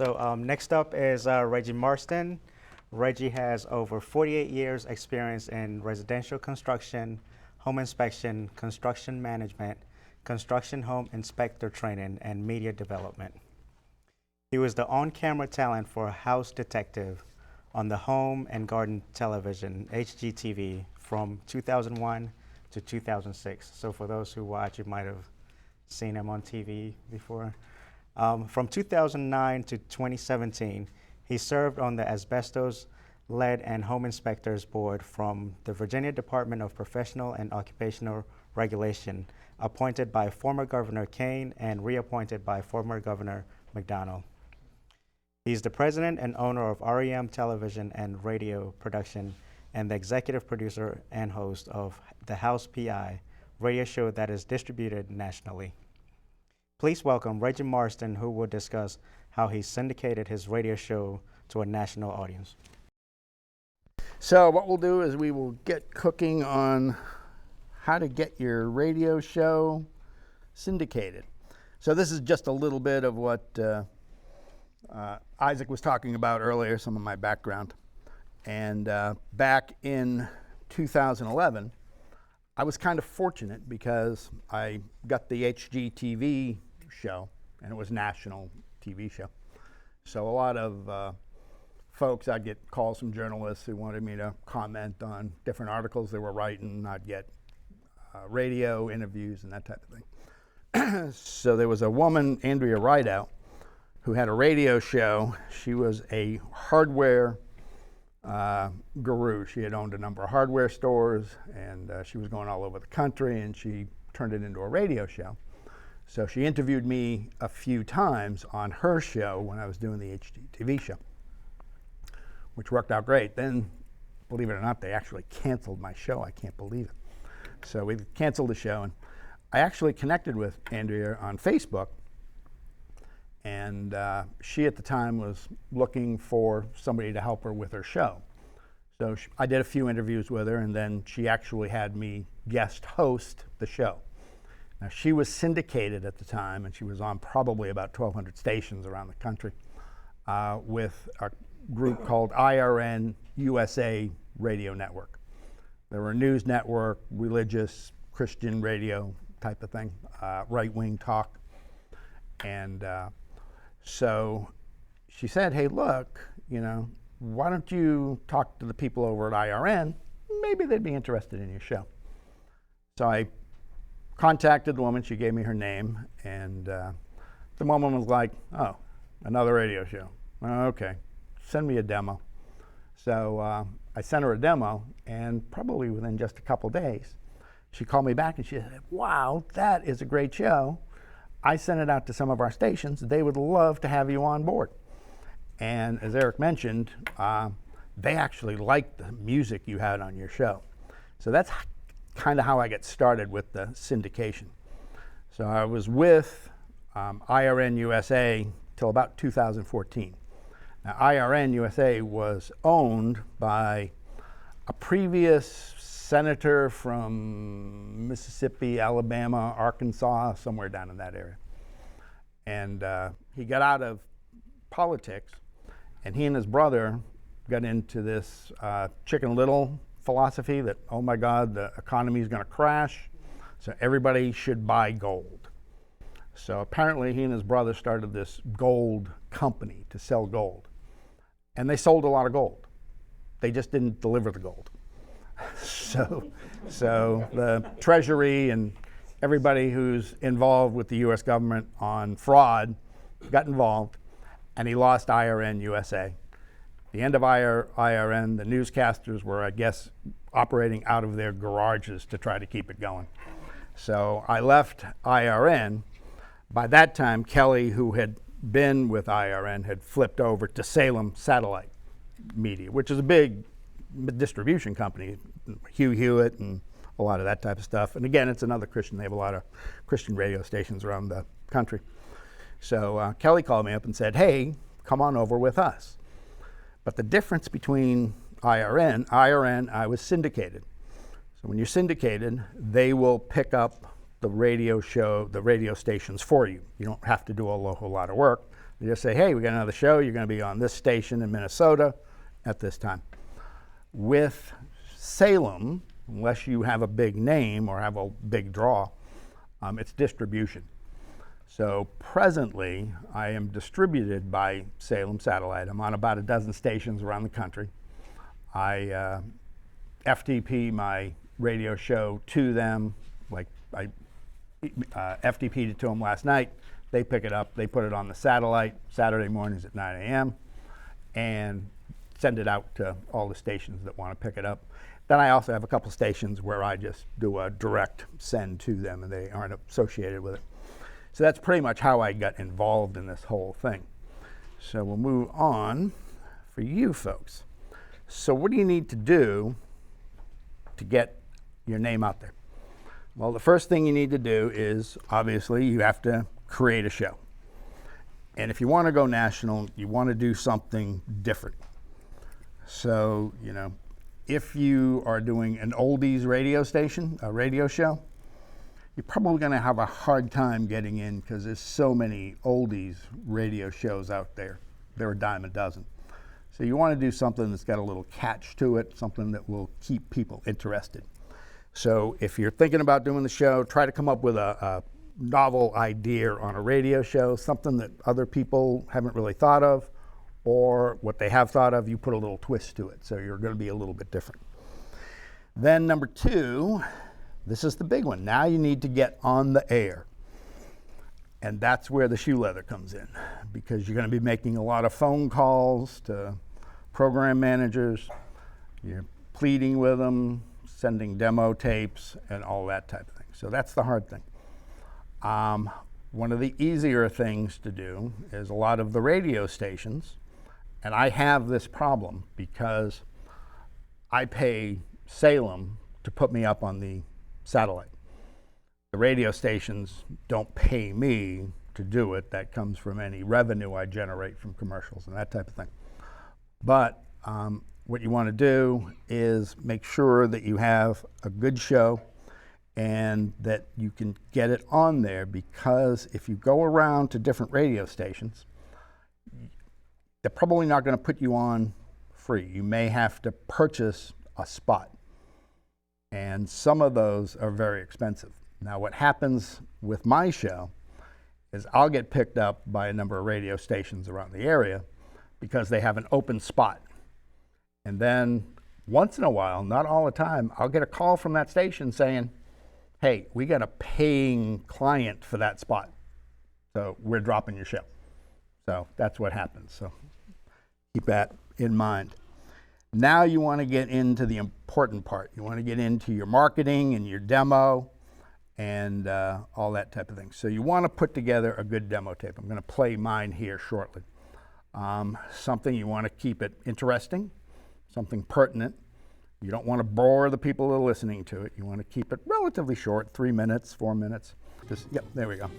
Next up is Reggie Marston. Reggie has over 48 years experience in residential construction, home inspection, construction management, construction home inspector training, and media development. He was the on-camera talent for House Detective on the Home and Garden Television, HGTV, from 2001 to 2006. So for those who watch, you might have seen him on TV before. From 2009 to 2017, he served on the Asbestos Lead and Home Inspectors Board from the Virginia Department of Professional and Occupational Regulation, appointed by former Governor Kane and reappointed by former Governor McDonnell. He's the president and owner of REM Television and Radio Production and the executive producer and host of the House PI, radio show that is distributed nationally. Please welcome Reggie Marston, who will discuss how he syndicated his radio show to a national audience. So what we'll do is we will get cooking on how to get your radio show syndicated. So this is just a little bit of what Isaac was talking about earlier, some of my background. And back in 2011, I was kind of fortunate because I got the HGTV show, and it was a national TV show. So a lot of folks, I'd get calls from journalists who wanted me to comment on different articles they were writing. I'd get radio interviews and that type of thing. So there was a woman, Andrea Rideout, who had a radio show. She was a hardware guru. She had owned a number of hardware stores, and she was going all over the country, and she turned it into a radio show. So she interviewed me a few times on her show when I was doing the HGTV show, which worked out great. Then, believe it or not, they actually canceled my show. I can't believe it. So we canceled the show, and I actually connected with Andrea on Facebook, and she at the time was looking for somebody to help her with her show. So I did a few interviews with her, and then she actually had me guest host the show. Now, she was syndicated at the time, and she was on probably about 1,200 stations around the country with a group called IRN USA Radio Network. They were a news network, religious, Christian radio type of thing, right-wing talk. And so she said, hey, look, why don't you talk to the people over at IRN? Maybe they'd be interested in your show. So I contacted the woman. She gave me her name, and the woman was like, oh, another radio show. Okay, send me a demo. So I sent her a demo, and probably within just a couple days, she called me back and she said, wow, that is a great show. I sent it out to some of our stations. They would love to have you on board. And as Eric mentioned, they actually liked the music you had on your show. So that's kind of how I got started with the syndication. So I was with IRN USA till about 2014. Now, IRN USA was owned by a previous senator from Mississippi, Alabama, Arkansas, somewhere down in that area. And he got out of politics, and he and his brother got into this Chicken Little philosophy that, oh my God, the economy is going to crash, so everybody should buy gold. So apparently he and his brother started this gold company to sell gold. And they sold a lot of gold. They just didn't deliver the gold. So the Treasury and everybody who's involved with the US government on fraud got involved, and he lost IRN USA. The end of IRN, the newscasters were, I guess, operating out of their garages to try to keep it going. So I left IRN. By that time, Kelly, who had been with IRN, had flipped over to Salem Satellite Media, which is a big distribution company, Hugh Hewitt and a lot of that type of stuff. And again, it's another Christian. They have a lot of Christian radio stations around the country. So Kelly called me up and said, hey, come on over with us. But the difference between IRN, I was syndicated. So when you're syndicated, they will pick up the radio show, the radio stations for you. You don't have to do a whole lot of work. They just say, hey, we got another show. You're going to be on this station in Minnesota at this time. With Salem, unless you have a big name or have a big draw, it's distribution. So presently, I am distributed by Salem Satellite. I'm on about a dozen stations around the country. I FTP my radio show to them, like I FTP'd it to them last night. They pick it up, they put it on the satellite Saturday mornings at 9 a.m. and send it out to all the stations that want to pick it up. Then I also have a couple stations where I just do a direct send to them and they aren't associated with it. So that's pretty much how I got involved in this whole thing. So we'll move on for you folks. So what do you need to do to get your name out there? Well, the first thing you need to do is, obviously, you have to create a show. And if you want to go national, you want to do something different. So, you know, if you are doing an oldies radio station, a radio show, you're probably going to have a hard time getting in because there's so many oldies radio shows out there. They're a dime a dozen. So you want to do something that's got a little catch to it, something that will keep people interested. So if you're thinking about doing the show, try to come up with a novel idea on a radio show, something that other people haven't really thought of, or what they have thought of, you put a little twist to it. So you're going to be a little bit different. Then number two, this is the big one. Now you need to get on the air. And that's where the shoe leather comes in, because you're going to be making a lot of phone calls to program managers. You're pleading with them, sending demo tapes, and all that type of thing. So that's the hard thing. One of the easier things to do is a lot of the radio stations, and I have this problem because I pay Salem to put me up on the satellite. The radio stations don't pay me to do it. That comes from any revenue I generate from commercials and that type of thing. But what you want to do is make sure that you have a good show and that you can get it on there, because if you go around to different radio stations, they're probably not going to put you on free. You may have to purchase a spot, and some of those are very expensive. Now, what happens with my show is I'll get picked up by a number of radio stations around the area because they have an open spot. And then once in a while, not all the time, I'll get a call from that station saying, hey, we got a paying client for that spot, so we're dropping your show. So that's what happens. So keep that in mind. Now you want to get into the important part. You want to get into your marketing and your demo and all that type of thing. So you want to put together a good demo tape. I'm going to play mine here shortly. Something you want to keep it interesting, something pertinent. You don't want to bore the people that are listening to it. You want to keep it relatively short, 3 minutes, 4 minutes. Just, yep, there we go.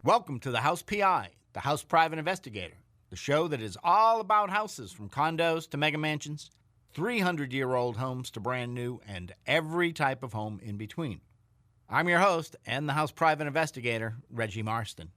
Welcome to the House PI, the House Private Investigator, the show that is all about houses from condos to mega mansions, 300-year-old homes to brand new, and every type of home in between. I'm your host and the House Private Investigator, Reggie Marston.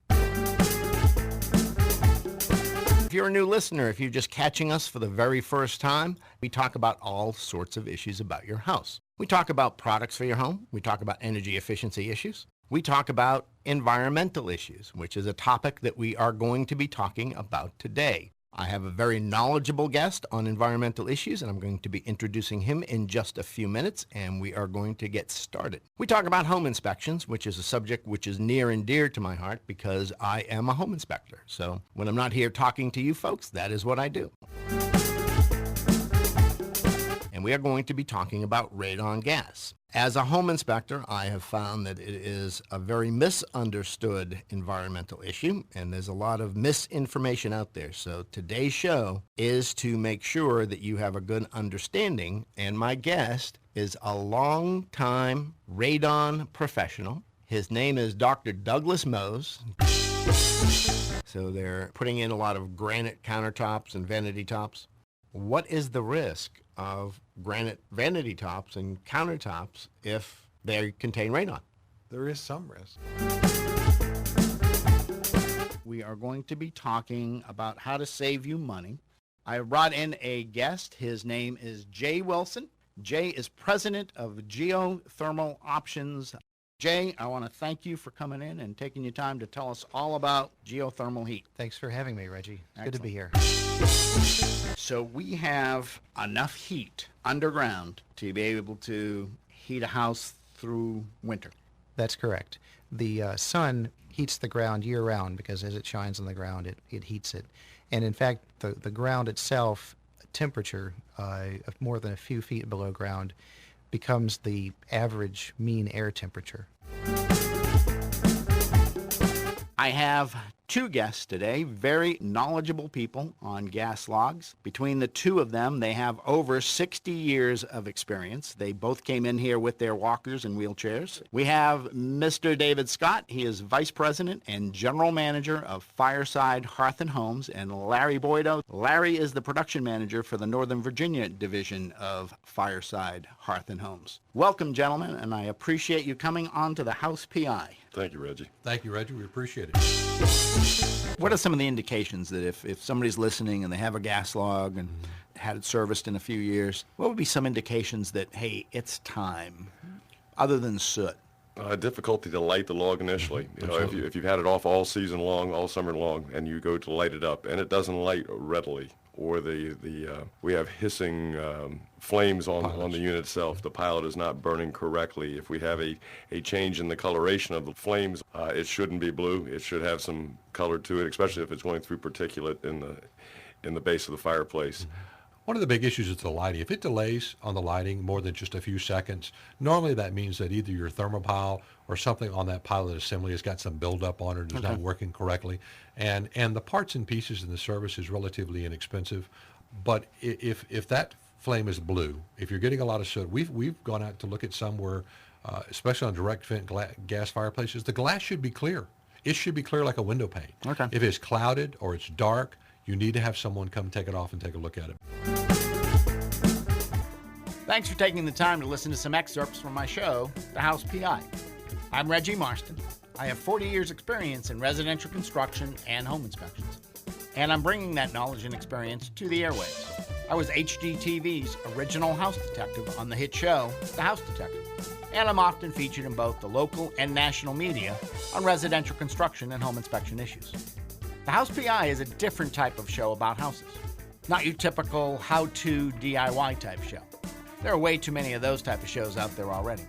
If you're a new listener, if you're just catching us for the very first time, we talk about all sorts of issues about your house. We talk about products for your home. We talk about energy efficiency issues. We talk about environmental issues, which is a topic that we are going to be talking about today. I have a very knowledgeable guest on environmental issues, and I'm going to be introducing him in just a few minutes, and we are going to get started. We talk about home inspections, which is a subject which is near and dear to my heart because I am a home inspector. So when I'm not here talking to you folks, that is what I do. And we are going to be talking about radon gas. As a home inspector, I have found that it is a very misunderstood environmental issue, and there's a lot of misinformation out there. So today's show is to make sure that you have a good understanding, and my guest is a long-time radon professional. His name is Dr. Douglas Mose. So they're putting in a lot of granite countertops and vanity tops. what is the risk of granite vanity tops and countertops if they contain radon? There is some risk. We are going to be talking about how to save you money. I brought in a guest. His name is Jay Wilson. Jay is president of Geothermal Options. Jay, I want to thank you for coming in and taking your time to tell us all about geothermal heat. Thanks for having me, Reggie. It's good to be here. So we have enough heat underground to be able to heat a house through winter. That's correct. The sun heats the ground year-round because as it shines on the ground, it heats it. And in fact, the ground itself, temperature of more than a few feet below ground, becomes the average mean air temperature. I have two guests today, very knowledgeable people on gas logs. Between the two of them, they have over 60 years of experience. They both came in here with their walkers and wheelchairs. We have Mr. David Scott. He is Vice President and General Manager of Fireside Hearth and Homes, and Larry Boydo. Larry is the Production Manager for the Northern Virginia Division of Fireside Hearth and Homes. Welcome, gentlemen, and I appreciate you coming on to the House PI. Thank you, Reggie. Thank you, Reggie. We appreciate it. What are some of the indications that if somebody's listening and they have a gas log and had it serviced in a few years, what would be some indications that, hey, it's time, other than soot? Difficulty to light the log initially. You know, if you've had it off all season long, all summer long, and you go to light it up, and it doesn't light readily, or we have hissing flames on the unit itself. The pilot is not burning correctly. If we have a change in the coloration of the flames, it shouldn't be blue. It should have some color to it, especially if it's going through particulate in the base of the fireplace. One of the big issues is the lighting. If it delays on the lighting more than just a few seconds, normally that means that either your thermopile or something on that pilot assembly has got some buildup on it, is not working correctly. And the parts and pieces in the service is relatively inexpensive. But if that flame is blue, if you're getting a lot of soot, we've gone out to look at some where, especially on direct vent gas fireplaces, the glass should be clear. It should be clear like a window pane. Okay. If it's clouded or it's dark, you need to have someone come take it off and take a look at it. Thanks for taking the time to listen to some excerpts from my show, The House PI. I'm Reggie Marston. I have 40 years experience in residential construction and home inspections. And I'm bringing that knowledge and experience to the airwaves. I was HGTV's original house detective on the hit show, The House Detective. And I'm often featured in both the local and national media on residential construction and home inspection issues. The House PI is a different type of show about houses. Not your typical how-to DIY type show. There are way too many of those type of shows out there already.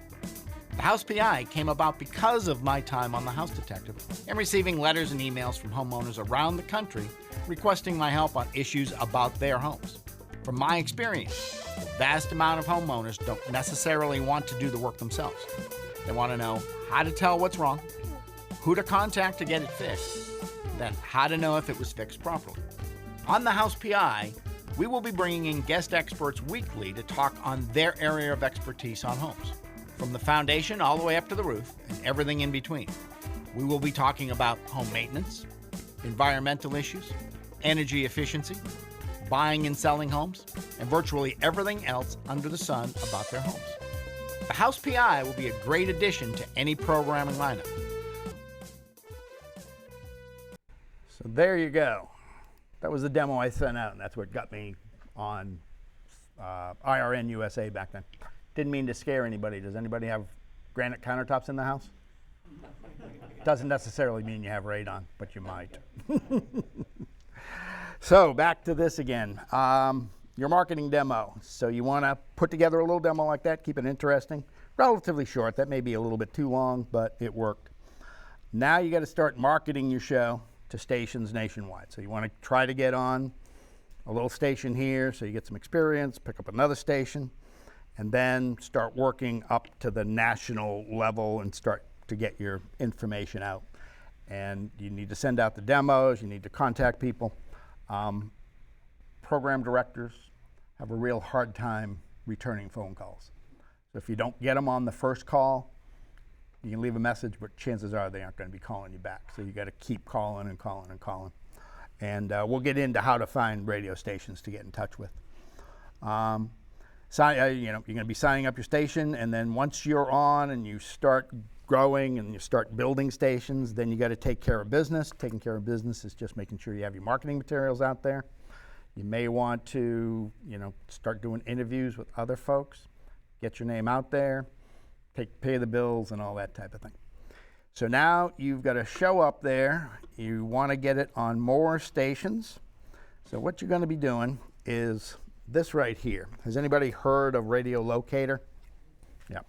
The House PI came about because of my time on The House Detective and receiving letters and emails from homeowners around the country requesting my help on issues about their homes. From my experience, the vast amount of homeowners don't necessarily want to do the work themselves. They want to know how to tell what's wrong, who to contact to get it fixed, then how to know if it was fixed properly. On The House PI, we will be bringing in guest experts weekly to talk on their area of expertise on homes, from the foundation all the way up to the roof and everything in between. We will be talking about home maintenance, environmental issues, energy efficiency, buying and selling homes, and virtually everything else under the sun about their homes. The House PI will be a great addition to any programming lineup. So there you go. That was the demo I sent out, and that's what got me on IRN USA back then. Didn't mean to scare anybody. Does anybody have granite countertops in the house? Doesn't necessarily mean you have radon, but you might. So back to this again. Your marketing demo. So you want to put together a little demo like that, keep it interesting. Relatively short. That may be a little bit too long, but it worked. Now you got to start marketing your show to stations nationwide. So you want to try to get on a little station here so you get some experience, pick up another station, and then start working up to the national level and start to get your information out. And you need to send out the demos, you need to contact people. Program directors have a real hard time returning phone calls. So if you don't get them on the first call, you can leave a message, but chances are they aren't going to be calling you back. So you got to keep calling and calling and calling. And we'll get into how to find radio stations to get in touch with. You're going to be signing up your station, and then once you're on and you start growing and you start building stations, then you got to take care of business. Taking care of business is just making sure you have your marketing materials out there. You may want to, start doing interviews with other folks, get your name out there, pay the bills and all that type of thing. So now you've got a show up there. You want to get it on more stations. So what you're going to be doing is this right here. Has anybody heard of Radio Locator? Yeah.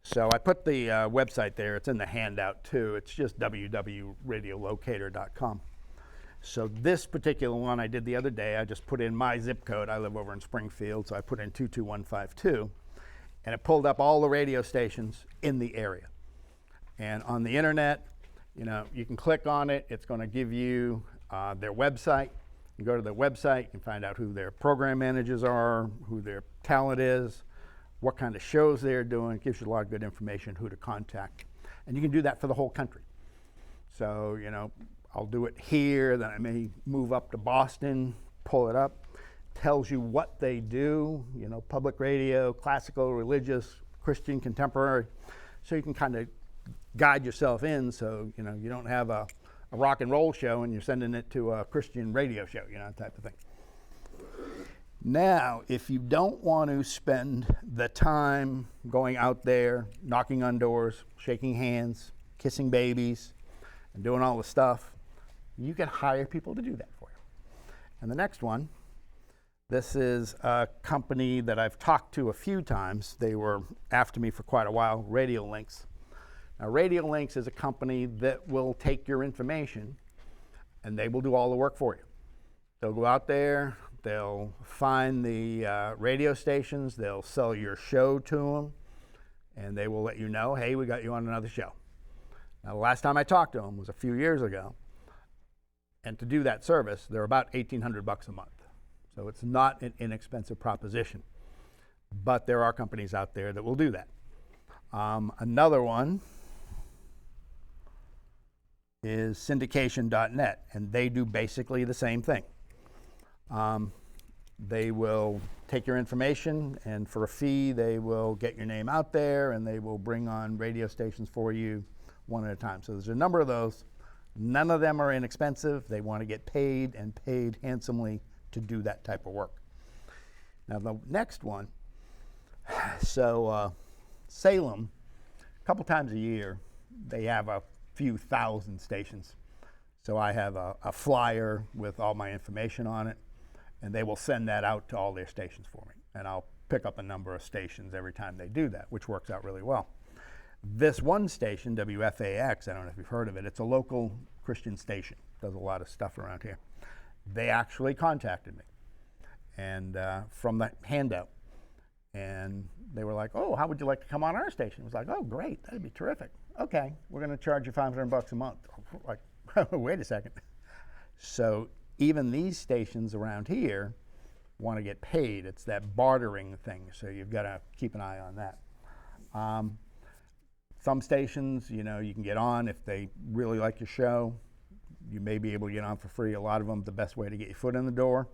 So I put the website there. It's in the handout too. It's just www.radiolocator.com. So this particular one I did the other day, I just put in my zip code. I live over in Springfield, so I put in 22152, and it pulled up all the radio stations in the area. And on the internet, you can click on it. It's going to give you their website. You go to their website, you can find out who their program managers are, who their talent is, what kind of shows they're doing. It gives you a lot of good information, who to contact. And you can do that for the whole country. So, I'll do it here, then I may move up to Boston, pull it up. Tells you what they do, public radio, classical, religious, Christian, contemporary. So you can kind of guide yourself in, so you don't have a rock and roll show and you're sending it to a Christian radio show, type of thing. Now, if you don't want to spend the time going out there, knocking on doors, shaking hands, kissing babies, and doing all the stuff, you can hire people to do that for you. And the next one, this is a company that I've talked to a few times. They were after me for quite a while, Radio Links. Now, Radio Links is a company that will take your information and they will do all the work for you. They'll go out there, they'll find the radio stations, they'll sell your show to them, and they will let you know, hey, we got you on another show. Now, the last time I talked to them was a few years ago, and to do that service, they're about $1,800 a month. So it's not an inexpensive proposition, but there are companies out there that will do that. Another one is Syndication.net, and they do basically the same thing. They will take your information, and for a fee, they will get your name out there, and they will bring on radio stations for you one at a time. So there's a number of those. None of them are inexpensive. They want to get paid, and paid handsomely to do that type of work. Now the next one, so Salem, a couple times a year, they have a few thousand stations. So I have a flyer with all my information on it, and they will send that out to all their stations for me. And I'll pick up a number of stations every time they do that, which works out really well. This one station, WFAX, I don't know if you've heard of it, it's a local Christian station, does a lot of stuff around here. They actually contacted me and from the handout, and they were like, oh, how would you like to come on our station? I was like, oh, great, that'd be terrific. Okay, we're going to charge you $500 a month. Like, wait a second. So even these stations around here want to get paid. It's that bartering thing, so you've got to keep an eye on that. Some stations, you can get on if they really like your show. You may be able to get on for free. A lot of them, the best way to get your foot in the door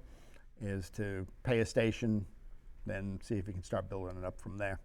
is to pay a station, then see if you can start building it up from there.